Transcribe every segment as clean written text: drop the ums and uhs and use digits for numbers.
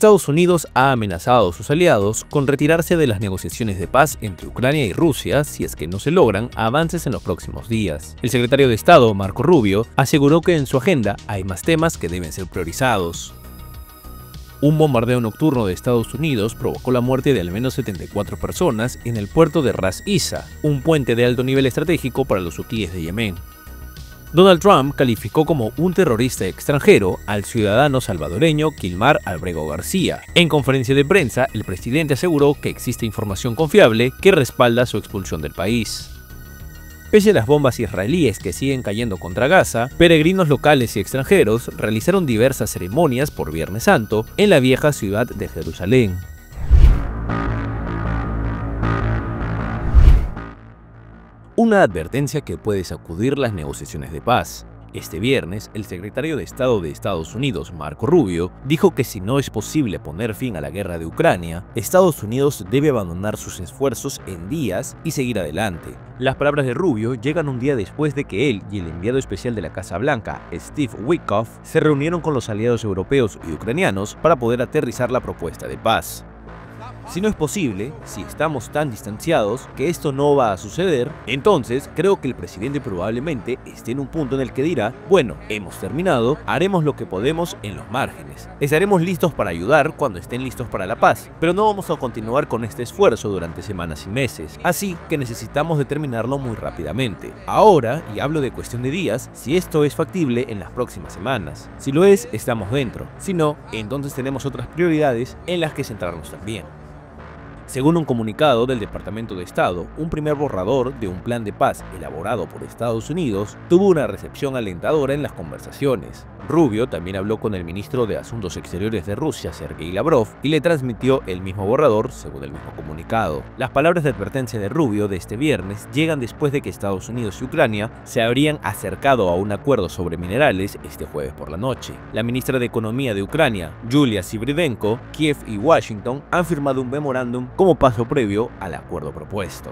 Estados Unidos ha amenazado a sus aliados con retirarse de las negociaciones de paz entre Ucrania y Rusia si es que no se logran avances en los próximos días. El secretario de Estado, Marco Rubio, aseguró que en su agenda hay más temas que deben ser priorizados. Un bombardeo nocturno de Estados Unidos provocó la muerte de al menos 74 personas en el puerto de Ras Isa, un puente de alto nivel estratégico para los hutíes de Yemen. Donald Trump calificó como un terrorista extranjero al ciudadano salvadoreño Kilmar Albrego García. En conferencia de prensa, el presidente aseguró que existe información confiable que respalda su expulsión del país. Pese a las bombas israelíes que siguen cayendo contra Gaza, peregrinos locales y extranjeros realizaron diversas ceremonias por Viernes Santo en la vieja ciudad de Jerusalén. Una advertencia que puede sacudir las negociaciones de paz. Este viernes, el secretario de Estado de Estados Unidos, Marco Rubio, dijo que si no es posible poner fin a la guerra de Ucrania, Estados Unidos debe abandonar sus esfuerzos en días y seguir adelante. Las palabras de Rubio llegan un día después de que él y el enviado especial de la Casa Blanca, Steve Witkoff, se reunieron con los aliados europeos y ucranianos para poder aterrizar la propuesta de paz. Si no es posible, si estamos tan distanciados que esto no va a suceder, entonces creo que el presidente probablemente esté en un punto en el que dirá, bueno, hemos terminado, haremos lo que podemos en los márgenes. Estaremos listos para ayudar cuando estén listos para la paz, pero no vamos a continuar con este esfuerzo durante semanas y meses, así que necesitamos determinarlo muy rápidamente. Ahora, y hablo de cuestión de días, si esto es factible en las próximas semanas. Si lo es, estamos dentro. Si no, entonces tenemos otras prioridades en las que centrarnos también. Según un comunicado del Departamento de Estado, un primer borrador de un plan de paz elaborado por Estados Unidos tuvo una recepción alentadora en las conversaciones. Rubio también habló con el ministro de Asuntos Exteriores de Rusia, Sergei Lavrov, y le transmitió el mismo borrador, según el mismo comunicado. Las palabras de advertencia de Rubio de este viernes llegan después de que Estados Unidos y Ucrania se habrían acercado a un acuerdo sobre minerales este jueves por la noche. La ministra de Economía de Ucrania, Yulia Sviridenko, Kiev y Washington han firmado un memorándum como paso previo al acuerdo propuesto.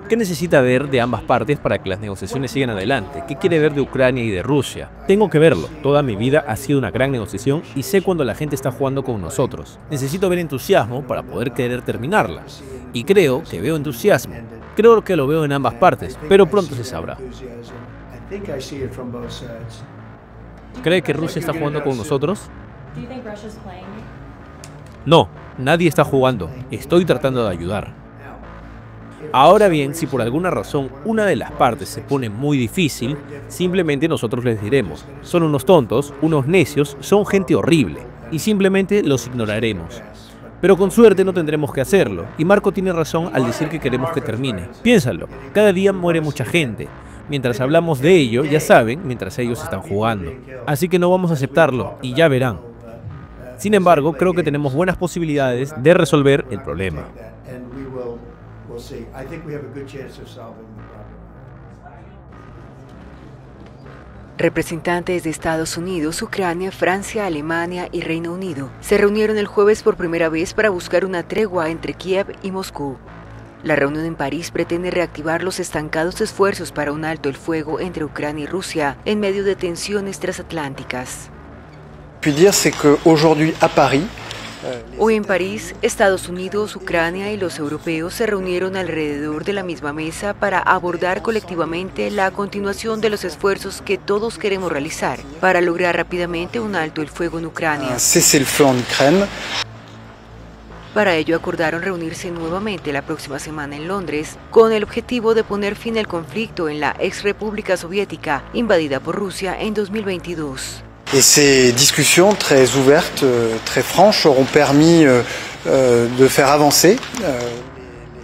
¿Qué necesita ver de ambas partes para que las negociaciones sigan adelante? ¿Qué quiere ver de Ucrania y de Rusia? Tengo que verlo. Toda mi vida ha sido una gran negociación y sé cuando la gente está jugando con nosotros. Necesito ver entusiasmo para poder querer terminarla. Y creo que veo entusiasmo. Creo que lo veo en ambas partes, pero pronto se sabrá. ¿Cree que Rusia está jugando con nosotros? No, nadie está jugando. Estoy tratando de ayudar. Ahora bien, si por alguna razón una de las partes se pone muy difícil, simplemente nosotros les diremos, son unos tontos, unos necios, son gente horrible, y simplemente los ignoraremos. Pero con suerte no tendremos que hacerlo, y Marco tiene razón al decir que queremos que termine. Piénsalo, cada día muere mucha gente. Mientras hablamos de ello, ya saben, mientras ellos están jugando. Así que no vamos a aceptarlo, y ya verán. Sin embargo, creo que tenemos buenas posibilidades de resolver el problema. Representantes de Estados Unidos, Ucrania, Francia, Alemania y Reino Unido se reunieron el jueves por primera vez para buscar una tregua entre Kiev y Moscú. La reunión en París pretende reactivar los estancados esfuerzos para un alto el fuego entre Ucrania y Rusia en medio de tensiones transatlánticas. Hoy en París, Estados Unidos, Ucrania y los europeos se reunieron alrededor de la misma mesa para abordar colectivamente la continuación de los esfuerzos que todos queremos realizar para lograr rápidamente un alto el fuego en Ucrania. Para ello acordaron reunirse nuevamente la próxima semana en Londres con el objetivo de poner fin al conflicto en la ex República Soviética invadida por Rusia en 2022. Et ces discussions très ouvertes, très franches, auront permis de faire avancer.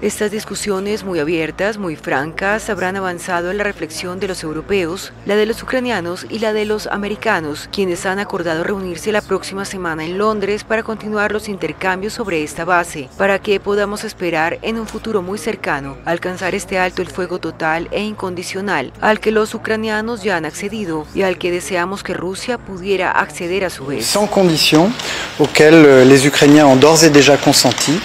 Estas discusiones muy abiertas, muy francas, habrán avanzado en la reflexión de los europeos, la de los ucranianos y la de los americanos, quienes han acordado reunirse la próxima semana en Londres para continuar los intercambios sobre esta base, para que podamos esperar en un futuro muy cercano alcanzar este alto el fuego total e incondicional al que los ucranianos ya han accedido y al que deseamos que Rusia pudiera acceder a su vez. Sans conditions, auxquelles les Ukrainiens ont d'ores et déjà consenti,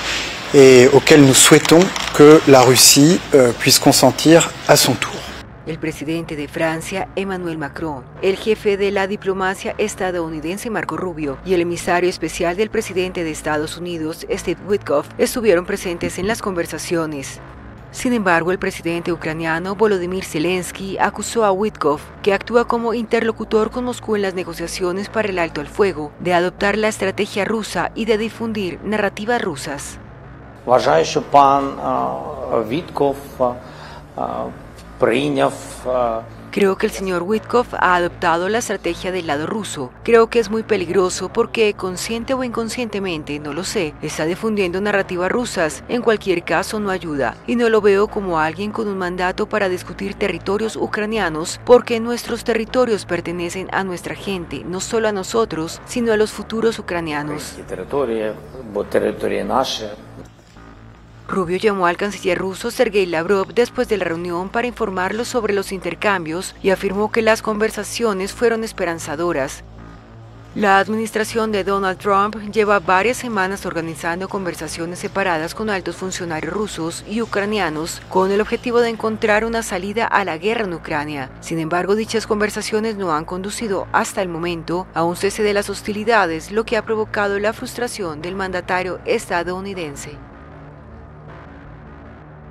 et auquel nous souhaitons que la Russie puisse consentir à son tour. el presidente de Francia, Emmanuel Macron, el jefe de la diplomacia estadounidense, Marco Rubio, y el emisario especial del presidente de Estados Unidos, Steve Witkoff, estuvieron presentes en las conversaciones. Sin embargo, el presidente ucraniano Volodymyr Zelensky acusó a Witkoff, que actúa como interlocutor con Moscú en las negociaciones para el alto al fuego, de adoptar la estrategia rusa y de difundir narrativas rusas. Вважаю, що пан Вітков прийняв. Creo que el señor Witkoff ha adoptado la estrategia del lado ruso. Creo que es muy peligroso porque, consciente o inconscientemente, no lo sé, está difundiendo narrativas rusas. En cualquier caso, no ayuda. Y no lo veo como alguien con un mandato para discutir territorios ucranianos, porque nuestros territorios pertenecen a nuestra gente, no solo a nosotros, sino a los futuros ucranianos. Rubio llamó al canciller ruso Sergei Lavrov después de la reunión para informarlo sobre los intercambios y afirmó que las conversaciones fueron esperanzadoras. La administración de Donald Trump lleva varias semanas organizando conversaciones separadas con altos funcionarios rusos y ucranianos con el objetivo de encontrar una salida a la guerra en Ucrania. Sin embargo, dichas conversaciones no han conducido hasta el momento a un cese de las hostilidades, lo que ha provocado la frustración del mandatario estadounidense.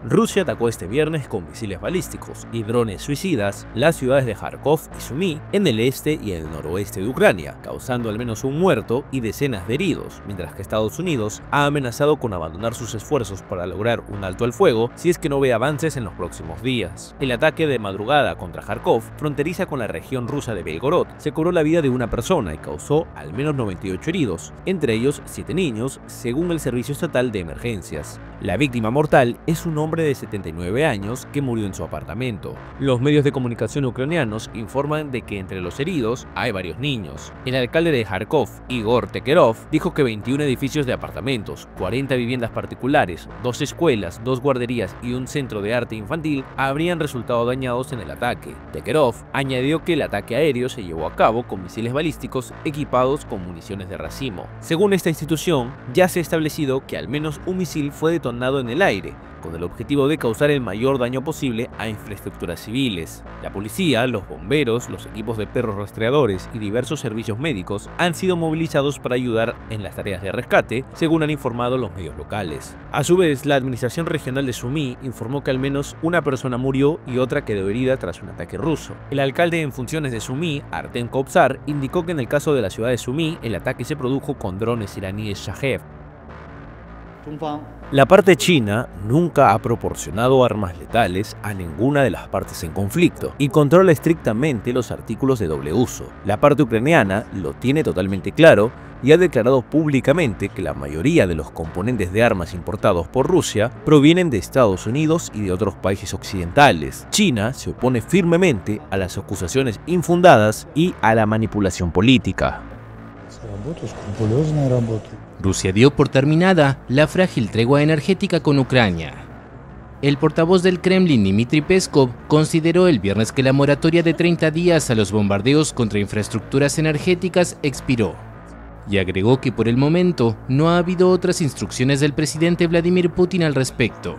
Rusia atacó este viernes con misiles balísticos y drones suicidas las ciudades de Kharkov y Sumy en el este y el noroeste de Ucrania, causando al menos un muerto y decenas de heridos, mientras que Estados Unidos ha amenazado con abandonar sus esfuerzos para lograr un alto al fuego si es que no ve avances en los próximos días. El ataque de madrugada contra Kharkov, fronteriza con la región rusa de Belgorod, se cobró la vida de una persona y causó al menos 98 heridos, entre ellos 7 niños, según el Servicio Estatal de Emergencias. La víctima mortal es un hombre de 79 años que murió en su apartamento. Los medios de comunicación ucranianos informan de que entre los heridos hay varios niños. El alcalde de Kharkov, Igor Tekerov, dijo que 21 edificios de apartamentos, 40 viviendas particulares, 2 escuelas, 2 guarderías y un centro de arte infantil habrían resultado dañados en el ataque. Tekerov añadió que el ataque aéreo se llevó a cabo con misiles balísticos equipados con municiones de racimo. Según esta institución, ya se ha establecido que al menos un misil fue detonado en el aire, con el objetivo de causar el mayor daño posible a infraestructuras civiles. La policía, los bomberos, los equipos de perros rastreadores y diversos servicios médicos han sido movilizados para ayudar en las tareas de rescate, según han informado los medios locales. A su vez, la administración regional de Sumy informó que al menos una persona murió y otra quedó herida tras un ataque ruso. El alcalde en funciones de Sumy, Artem Kobzar, indicó que en el caso de la ciudad de Sumy, el ataque se produjo con drones iraníes Shahed. La parte china nunca ha proporcionado armas letales a ninguna de las partes en conflicto y controla estrictamente los artículos de doble uso. La parte ucraniana lo tiene totalmente claro y ha declarado públicamente que la mayoría de los componentes de armas importados por Rusia provienen de Estados Unidos y de otros países occidentales. China se opone firmemente a las acusaciones infundadas y a la manipulación política. Rusia dio por terminada la frágil tregua energética con Ucrania. El portavoz del Kremlin, Dmitry Peskov, consideró el viernes que la moratoria de 30 días a los bombardeos contra infraestructuras energéticas expiró, y agregó que por el momento no ha habido otras instrucciones del presidente Vladimir Putin al respecto.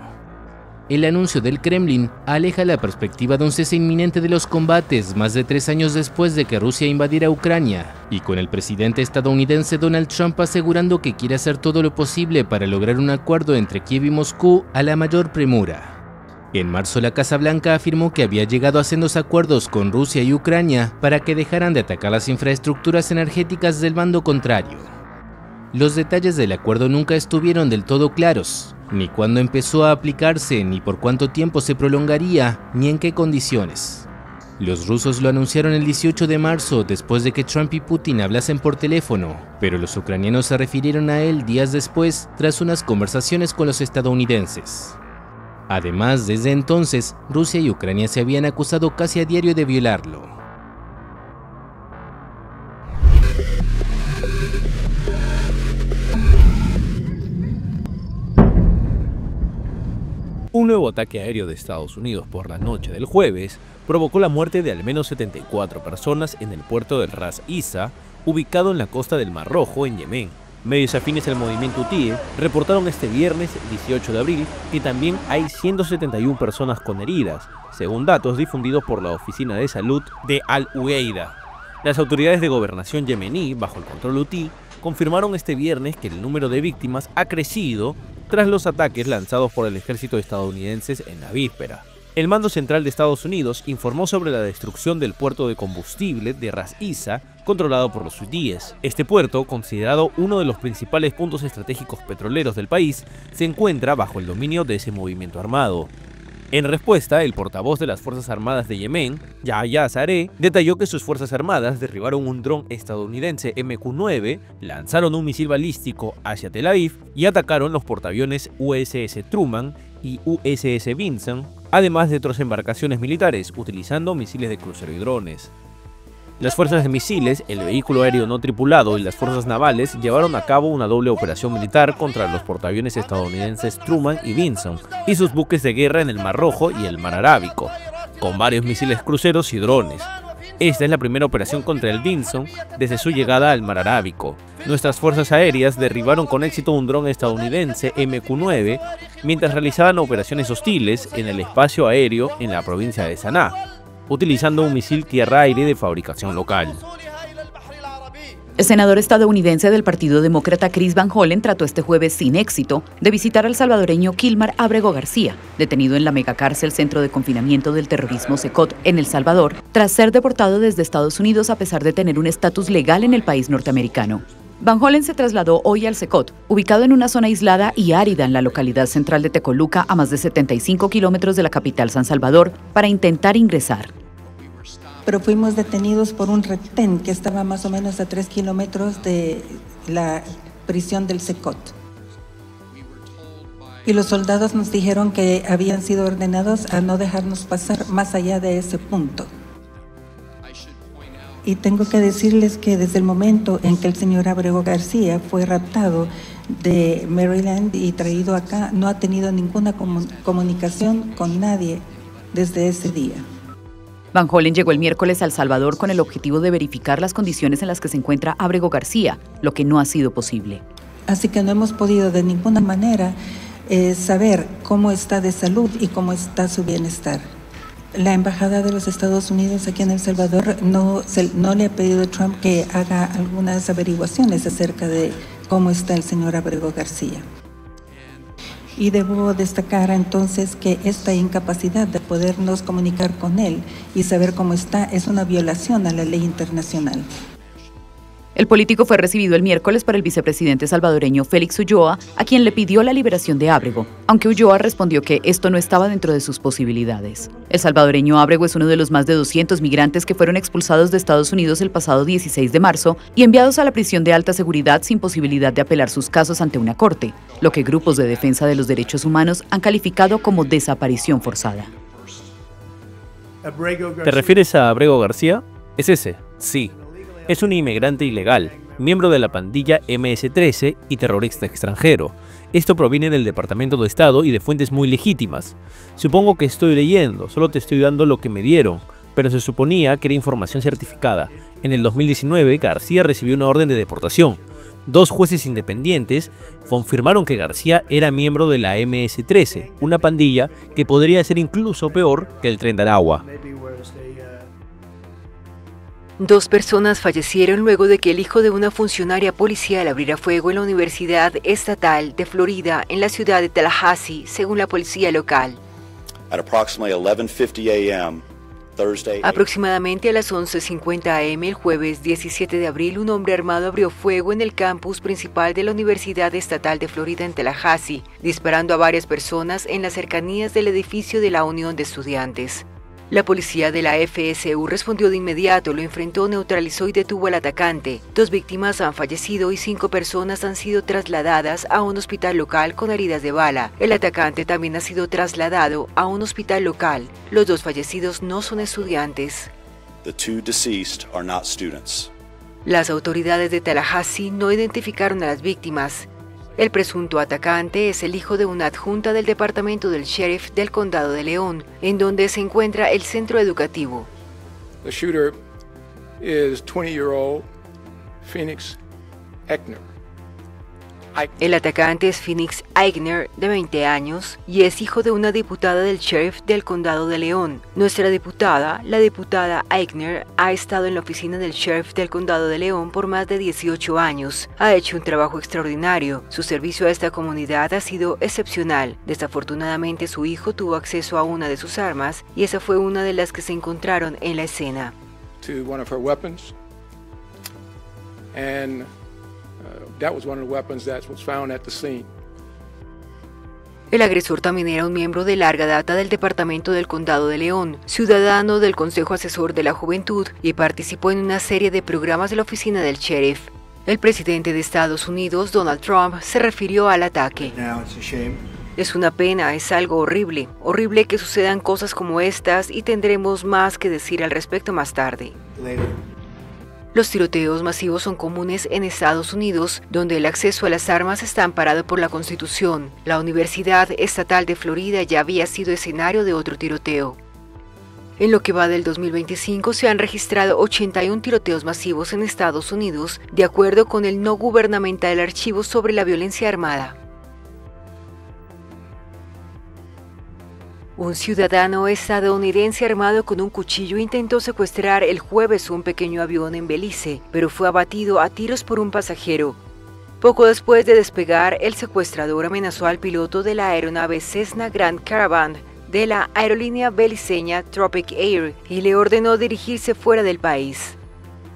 El anuncio del Kremlin aleja la perspectiva de un cese inminente de los combates más de 3 años después de que Rusia invadiera Ucrania, y con el presidente estadounidense Donald Trump asegurando que quiere hacer todo lo posible para lograr un acuerdo entre Kiev y Moscú a la mayor premura. En marzo, la Casa Blanca afirmó que había llegado a sendos acuerdos con Rusia y Ucrania para que dejaran de atacar las infraestructuras energéticas del bando contrario. Los detalles del acuerdo nunca estuvieron del todo claros, ni cuándo empezó a aplicarse, ni por cuánto tiempo se prolongaría, ni en qué condiciones. Los rusos lo anunciaron el 18 de marzo después de que Trump y Putin hablasen por teléfono, pero los ucranianos se refirieron a él días después tras unas conversaciones con los estadounidenses. Además, desde entonces, Rusia y Ucrania se habían acusado casi a diario de violarlo. Un nuevo ataque aéreo de Estados Unidos por la noche del jueves provocó la muerte de al menos 74 personas en el puerto del Ras Isa, ubicado en la costa del Mar Rojo, en Yemen. Medios afines al movimiento hutíe reportaron este viernes 18 de abril que también hay 171 personas con heridas, según datos difundidos por la Oficina de Salud de Al-Udeida. Las autoridades de gobernación yemení, bajo el control hutí, confirmaron este viernes que el número de víctimas ha crecido tras los ataques lanzados por el ejército estadounidense en la víspera. El Mando Central de Estados Unidos informó sobre la destrucción del puerto de combustible de Ras Isa, controlado por los hutíes. Este puerto, considerado uno de los principales puntos estratégicos petroleros del país, se encuentra bajo el dominio de ese movimiento armado. En respuesta, el portavoz de las Fuerzas Armadas de Yemen, Yahya Saree, detalló que sus Fuerzas Armadas derribaron un dron estadounidense MQ-9, lanzaron un misil balístico hacia Tel Aviv y atacaron los portaaviones USS Truman y USS Vinson, además de otras embarcaciones militares, utilizando misiles de crucero y drones. Las fuerzas de misiles, el vehículo aéreo no tripulado y las fuerzas navales llevaron a cabo una doble operación militar contra los portaaviones estadounidenses Truman y Vinson y sus buques de guerra en el Mar Rojo y el Mar Arábico, con varios misiles cruceros y drones. Esta es la primera operación contra el Vinson desde su llegada al Mar Arábico. Nuestras fuerzas aéreas derribaron con éxito un dron estadounidense MQ-9 mientras realizaban operaciones hostiles en el espacio aéreo en la provincia de Saná, utilizando un misil tierra-aire de fabricación local. El senador estadounidense del Partido Demócrata Chris Van Hollen trató este jueves sin éxito de visitar al salvadoreño Kilmar Abrego García, detenido en la megacárcel Centro de Confinamiento del Terrorismo CECOT en El Salvador, tras ser deportado desde Estados Unidos a pesar de tener un estatus legal en el país norteamericano. Van Hollen se trasladó hoy al CECOT, ubicado en una zona aislada y árida en la localidad central de Tecoluca, a más de 75 kilómetros de la capital San Salvador, para intentar ingresar. Pero fuimos detenidos por un retén que estaba más o menos a 3 kilómetros de la prisión del CECOT. Y los soldados nos dijeron que habían sido ordenados a no dejarnos pasar más allá de ese punto. Y tengo que decirles que desde el momento en que el señor Abrego García fue raptado de Maryland y traído acá, no ha tenido ninguna comunicación con nadie desde ese día. Van Hollen llegó el miércoles a El Salvador con el objetivo de verificar las condiciones en las que se encuentra Abrego García, lo que no ha sido posible. Así que no hemos podido de ninguna manera saber cómo está de salud y cómo está su bienestar. La Embajada de los Estados Unidos aquí en El Salvador no le ha pedido a Trump que haga algunas averiguaciones acerca de cómo está el señor Abrego García. Y debo destacar entonces que esta incapacidad de podernos comunicar con él y saber cómo está es una violación a la ley internacional. El político fue recibido el miércoles por el vicepresidente salvadoreño Félix Ulloa, a quien le pidió la liberación de Abrego, aunque Ulloa respondió que esto no estaba dentro de sus posibilidades. El salvadoreño Abrego es uno de los más de 200 migrantes que fueron expulsados de Estados Unidos el pasado 16 de marzo y enviados a la prisión de alta seguridad sin posibilidad de apelar sus casos ante una corte, lo que grupos de defensa de los derechos humanos han calificado como desaparición forzada. ¿Te refieres a Abrego García? ¿Es ese? Sí. Es un inmigrante ilegal, miembro de la pandilla MS-13 y terrorista extranjero. Esto proviene del Departamento de Estado y de fuentes muy legítimas. Supongo que estoy leyendo, solo te estoy dando lo que me dieron, pero se suponía que era información certificada. En el 2019, García recibió una orden de deportación. 2 jueces independientes confirmaron que García era miembro de la MS-13, una pandilla que podría ser incluso peor que el Tren de Aragua. 2 personas fallecieron luego de que el hijo de una funcionaria policial abriera fuego en la Universidad Estatal de Florida en la ciudad de Tallahassee, según la policía local. Aproximadamente a las 11:50 am el jueves 17 de abril, un hombre armado abrió fuego en el campus principal de la Universidad Estatal de Florida en Tallahassee, disparando a varias personas en las cercanías del edificio de la Unión de Estudiantes. La policía de la FSU respondió de inmediato, lo enfrentó, neutralizó y detuvo al atacante. 2 víctimas han fallecido y 5 personas han sido trasladadas a un hospital local con heridas de bala. El atacante también ha sido trasladado a un hospital local. Los 2 fallecidos no son estudiantes. Las autoridades de Tallahassee no identificaron a las víctimas. El presunto atacante es el hijo de una adjunta del departamento del sheriff del condado de León, en donde se encuentra el centro educativo. The shooter is 20-year-old Phoenix Eckner. El atacante es Phoenix Aigner, de 20 años, y es hijo de una diputada del sheriff del condado de León. Nuestra diputada, la diputada Aigner, ha estado en la oficina del sheriff del condado de León por más de 18 años. Ha hecho un trabajo extraordinario. Su servicio a esta comunidad ha sido excepcional. Desafortunadamente, su hijo tuvo acceso a una de sus armas y esa fue una de las que se encontraron en la escena. That was one of the weapons that was found at the scene. El agresor también era un miembro de larga data del Departamento del Condado de León, ciudadano del Consejo Asesor de la Juventud y participó en una serie de programas de la oficina del sheriff. El presidente de Estados Unidos, Donald Trump, se refirió al ataque. Es una pena, es algo horrible, horrible que sucedan cosas como estas y tendremos más que decir al respecto más tarde. Los tiroteos masivos son comunes en Estados Unidos, donde el acceso a las armas está amparado por la Constitución. La Universidad Estatal de Florida ya había sido escenario de otro tiroteo. En lo que va del 2025 se han registrado 81 tiroteos masivos en Estados Unidos, de acuerdo con el no gubernamental Archivo sobre la Violencia Armada. Un ciudadano estadounidense armado con un cuchillo intentó secuestrar el jueves un pequeño avión en Belice, pero fue abatido a tiros por un pasajero. Poco después de despegar, el secuestrador amenazó al piloto de la aeronave Cessna Grand Caravan de la aerolínea beliceña Tropic Air y le ordenó dirigirse fuera del país.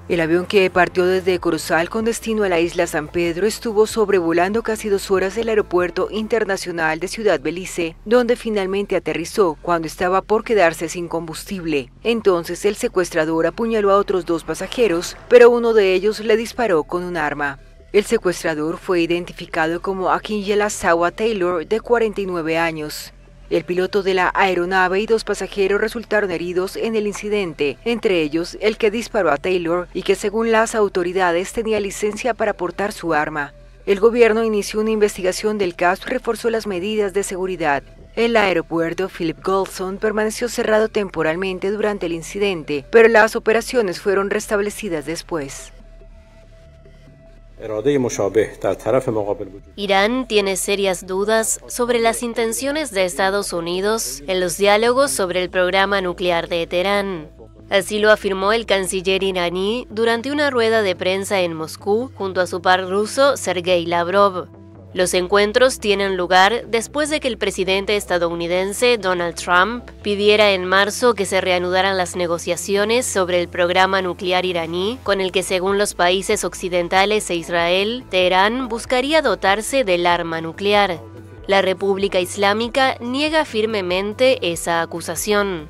El avión que partió desde Corozal con destino a la isla San Pedro estuvo sobrevolando casi 2 horas el aeropuerto internacional de Ciudad Belice, donde finalmente aterrizó cuando estaba por quedarse sin combustible. Entonces el secuestrador apuñaló a otros 2 pasajeros, pero uno de ellos le disparó con un arma. El secuestrador fue identificado como Akinjela Sawa Taylor, de 49 años. El piloto de la aeronave y 2 pasajeros resultaron heridos en el incidente, entre ellos el que disparó a Taylor y que según las autoridades tenía licencia para portar su arma. El gobierno inició una investigación del caso y reforzó las medidas de seguridad. El aeropuerto Philip Goldson permaneció cerrado temporalmente durante el incidente, pero las operaciones fueron restablecidas después. Irán tiene serias dudas sobre las intenciones de Estados Unidos en los diálogos sobre el programa nuclear de Teherán. Así lo afirmó el canciller iraní durante una rueda de prensa en Moscú junto a su par ruso Sergei Lavrov. Los encuentros tienen lugar después de que el presidente estadounidense Donald Trump pidiera en marzo que se reanudaran las negociaciones sobre el programa nuclear iraní, con el que según los países occidentales e Israel, Teherán buscaría dotarse del arma nuclear. La República Islámica niega firmemente esa acusación.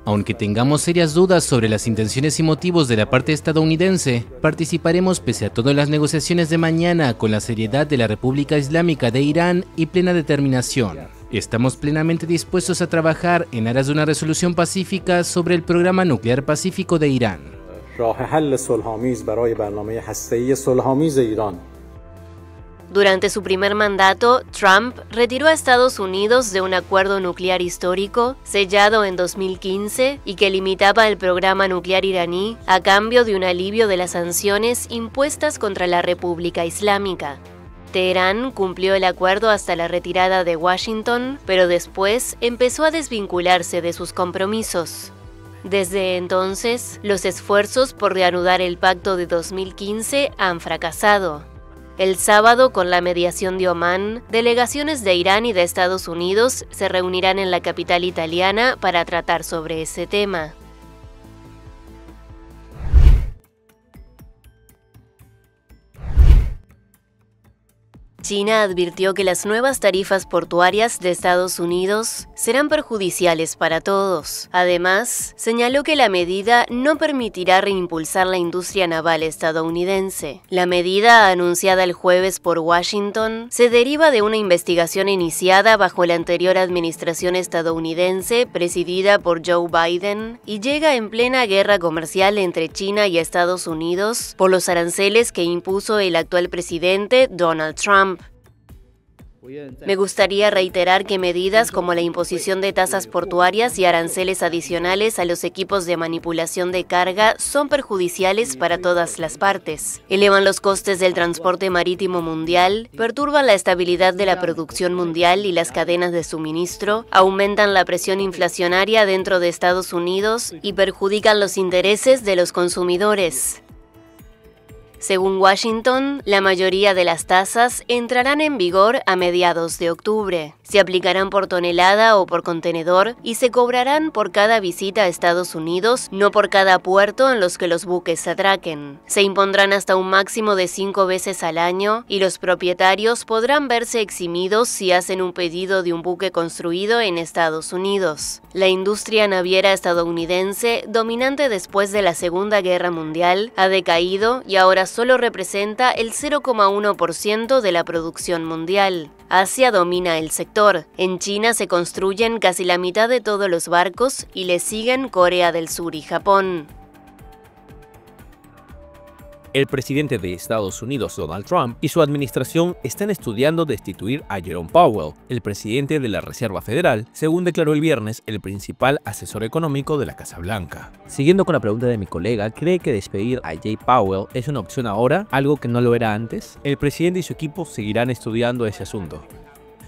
Aunque tengamos serias dudas sobre las intenciones y motivos de la parte estadounidense, participaremos pese a todo en las negociaciones de mañana con la seriedad de la República Islámica de Irán y plena determinación. Estamos plenamente dispuestos a trabajar en aras de una resolución pacífica sobre el programa nuclear pacífico de Irán. Durante su primer mandato, Trump retiró a Estados Unidos de un acuerdo nuclear histórico sellado en 2015 y que limitaba el programa nuclear iraní a cambio de un alivio de las sanciones impuestas contra la República Islámica. Teherán cumplió el acuerdo hasta la retirada de Washington, pero después empezó a desvincularse de sus compromisos. Desde entonces, los esfuerzos por reanudar el pacto de 2015 han fracasado. El sábado, con la mediación de Omán, delegaciones de Irán y de Estados Unidos se reunirán en la capital italiana para tratar sobre ese tema. China advirtió que las nuevas tarifas portuarias de Estados Unidos serán perjudiciales para todos. Además, señaló que la medida no permitirá reimpulsar la industria naval estadounidense. La medida, anunciada el jueves por Washington, se deriva de una investigación iniciada bajo la anterior administración estadounidense presidida por Joe Biden y llega en plena guerra comercial entre China y Estados Unidos por los aranceles que impuso el actual presidente Donald Trump. Me gustaría reiterar que medidas como la imposición de tasas portuarias y aranceles adicionales a los equipos de manipulación de carga son perjudiciales para todas las partes. Elevan los costes del transporte marítimo mundial, perturban la estabilidad de la producción mundial y las cadenas de suministro, aumentan la presión inflacionaria dentro de Estados Unidos y perjudican los intereses de los consumidores. Según Washington, la mayoría de las tasas entrarán en vigor a mediados de octubre. Se aplicarán por tonelada o por contenedor y se cobrarán por cada visita a Estados Unidos, no por cada puerto en los que los buques atraquen. Se impondrán hasta un máximo de 5 veces al año y los propietarios podrán verse eximidos si hacen un pedido de un buque construido en Estados Unidos. La industria naviera estadounidense, dominante después de la Segunda Guerra Mundial, ha decaído y ahora solo representa el 0,1% de la producción mundial. Asia domina el sector. En China se construyen casi la mitad de todos los barcos y le siguen Corea del Sur y Japón. El presidente de Estados Unidos, Donald Trump, y su administración están estudiando destituir a Jerome Powell, el presidente de la Reserva Federal, según declaró el viernes el principal asesor económico de la Casa Blanca. Siguiendo con la pregunta de mi colega, ¿cree que despedir a Jay Powell es una opción ahora, algo que no lo era antes? El presidente y su equipo seguirán estudiando ese asunto.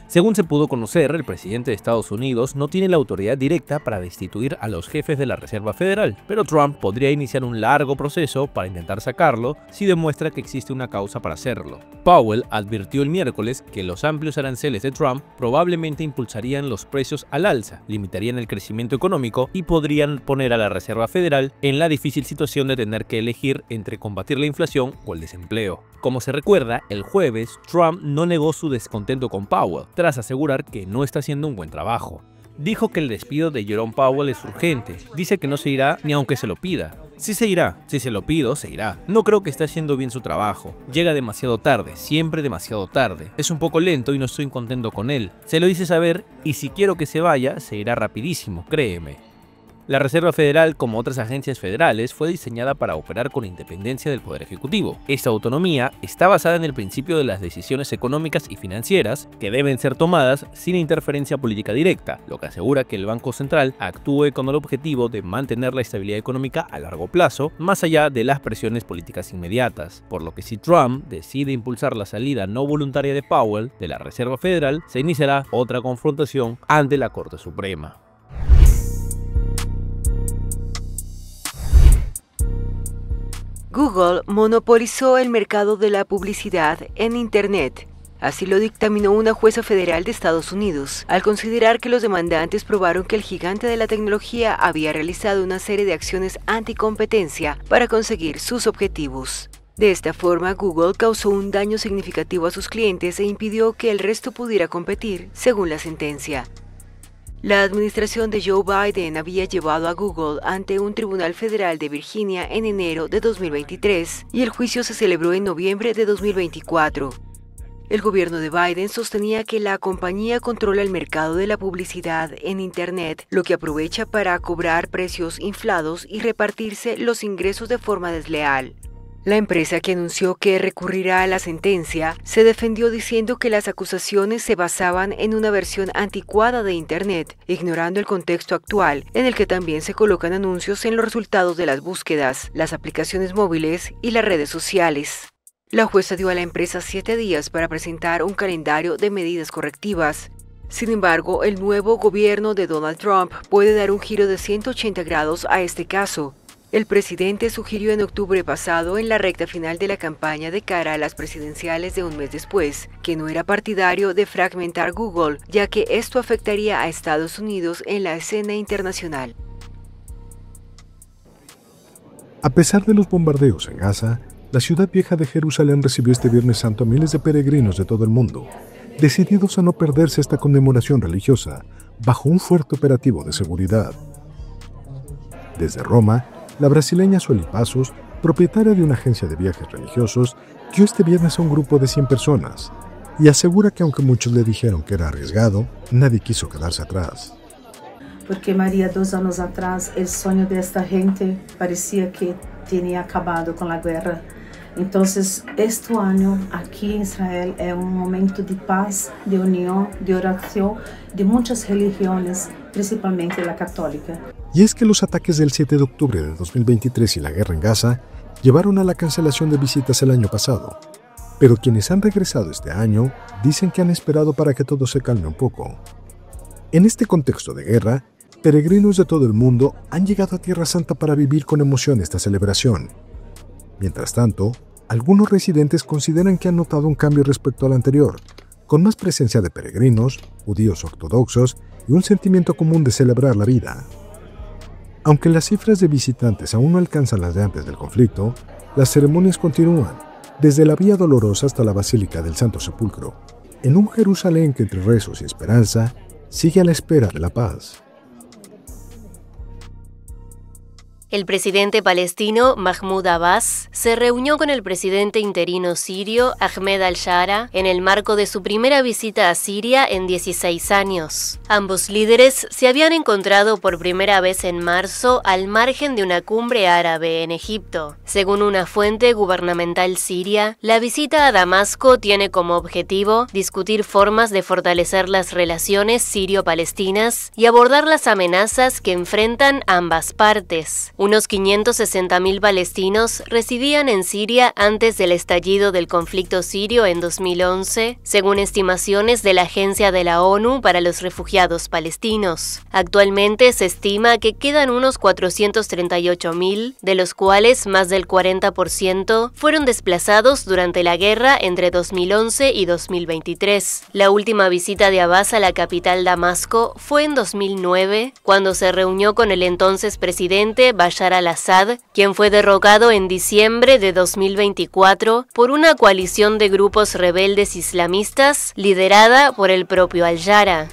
Según se pudo conocer, el presidente de Estados Unidos no tiene la autoridad directa para destituir a los jefes de la Reserva Federal, pero Trump podría iniciar un largo proceso para intentar sacarlo si demuestra que existe una causa para hacerlo. Powell advirtió el miércoles que los amplios aranceles de Trump probablemente impulsarían los precios al alza, limitarían el crecimiento económico y podrían poner a la Reserva Federal en la difícil situación de tener que elegir entre combatir la inflación o el desempleo. Como se recuerda, el jueves Trump no negó su descontento con Powell, tras asegurar que no está haciendo un buen trabajo. Dijo que el despido de Jerome Powell es urgente, dice que no se irá ni aunque se lo pida. Sí se irá, si se lo pido, se irá. No creo que esté haciendo bien su trabajo. Llega demasiado tarde, siempre demasiado tarde. Es un poco lento y no estoy contento con él. Se lo hice saber y si quiero que se vaya, se irá rapidísimo, créeme. La Reserva Federal, como otras agencias federales, fue diseñada para operar con independencia del Poder Ejecutivo. Esta autonomía está basada en el principio de las decisiones económicas y financieras que deben ser tomadas sin interferencia política directa, lo que asegura que el Banco Central actúe con el objetivo de mantener la estabilidad económica a largo plazo, más allá de las presiones políticas inmediatas. Por lo que si Trump decide impulsar la salida no voluntaria de Powell de la Reserva Federal, se iniciará otra confrontación ante la Corte Suprema. Google monopolizó el mercado de la publicidad en Internet. Así lo dictaminó una jueza federal de Estados Unidos, al considerar que los demandantes probaron que el gigante de la tecnología había realizado una serie de acciones anticompetencia para conseguir sus objetivos. De esta forma, Google causó un daño significativo a sus clientes e impidió que el resto pudiera competir, según la sentencia. La administración de Joe Biden había llevado a Google ante un tribunal federal de Virginia en enero de 2023 y el juicio se celebró en noviembre de 2024. El gobierno de Biden sostenía que la compañía controla el mercado de la publicidad en Internet, lo que aprovecha para cobrar precios inflados y repartirse los ingresos de forma desleal. La empresa, que anunció que recurrirá a la sentencia, se defendió diciendo que las acusaciones se basaban en una versión anticuada de Internet, ignorando el contexto actual, en el que también se colocan anuncios en los resultados de las búsquedas, las aplicaciones móviles y las redes sociales. La jueza dio a la empresa 7 días para presentar un calendario de medidas correctivas. Sin embargo, el nuevo gobierno de Donald Trump puede dar un giro de 180 grados a este caso. El presidente sugirió en octubre pasado, en la recta final de la campaña de cara a las presidenciales de un mes después, que no era partidario de fragmentar Google, ya que esto afectaría a Estados Unidos en la escena internacional. A pesar de los bombardeos en Gaza, la ciudad vieja de Jerusalén recibió este Viernes Santo a miles de peregrinos de todo el mundo, decididos a no perderse esta conmemoración religiosa, bajo un fuerte operativo de seguridad. Desde Roma, la brasileña Sueli Passos, propietaria de una agencia de viajes religiosos, guió este viernes a un grupo de 100 personas y asegura que aunque muchos le dijeron que era arriesgado, nadie quiso quedarse atrás. Porque María, 2 años atrás, el sueño de esta gente parecía que tenía acabado con la guerra. Entonces, este año aquí en Israel es un momento de paz, de unión, de oración de muchas religiones, principalmente la católica. Y es que los ataques del 7 de octubre de 2023 y la guerra en Gaza llevaron a la cancelación de visitas el año pasado. Pero quienes han regresado este año dicen que han esperado para que todo se calme un poco. En este contexto de guerra, peregrinos de todo el mundo han llegado a Tierra Santa para vivir con emoción esta celebración. Mientras tanto, algunos residentes consideran que han notado un cambio respecto al anterior, con más presencia de peregrinos, judíos ortodoxos y un sentimiento común de celebrar la vida. Aunque las cifras de visitantes aún no alcanzan las de antes del conflicto, las ceremonias continúan, desde la Vía Dolorosa hasta la Basílica del Santo Sepulcro, en un Jerusalén que entre rezos y esperanza sigue a la espera de la paz. El presidente palestino Mahmoud Abbas se reunió con el presidente interino sirio Ahmed al-Shara en el marco de su primera visita a Siria en 16 años. Ambos líderes se habían encontrado por primera vez en marzo al margen de una cumbre árabe en Egipto. Según una fuente gubernamental siria, la visita a Damasco tiene como objetivo discutir formas de fortalecer las relaciones sirio-palestinas y abordar las amenazas que enfrentan ambas partes. Unos 560.000 palestinos residían en Siria antes del estallido del conflicto sirio en 2011, según estimaciones de la Agencia de la ONU para los Refugiados Palestinos. Actualmente se estima que quedan unos 438.000, de los cuales más del 40% fueron desplazados durante la guerra entre 2011 y 2023. La última visita de Abbas a la capital Damasco fue en 2009, cuando se reunió con el entonces presidente Bashar al-Assad, quien fue derrocado en diciembre de 2024 por una coalición de grupos rebeldes islamistas liderada por el propio al-Shara.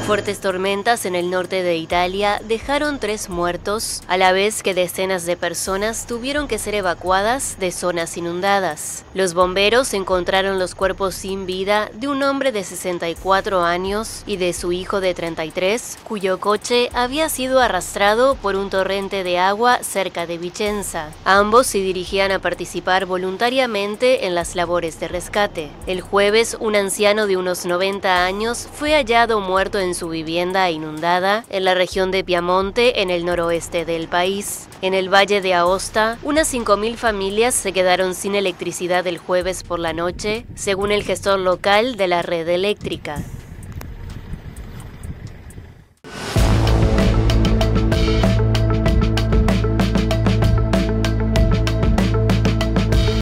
Fuertes tormentas en el norte de Italia dejaron 3 muertos, a la vez que decenas de personas tuvieron que ser evacuadas de zonas inundadas. Los bomberos encontraron los cuerpos sin vida de un hombre de 64 años y de su hijo de 33, cuyo coche había sido arrastrado por un torrente de agua cerca de Vicenza. Ambos se dirigían a participar voluntariamente en las labores de rescate. El jueves, un anciano de unos 90 años fue hallado muerto en su vivienda inundada en la región de Piamonte, en el noroeste del país. En el valle de Aosta, unas 5.000 familias se quedaron sin electricidad el jueves por la noche, según el gestor local de la red eléctrica.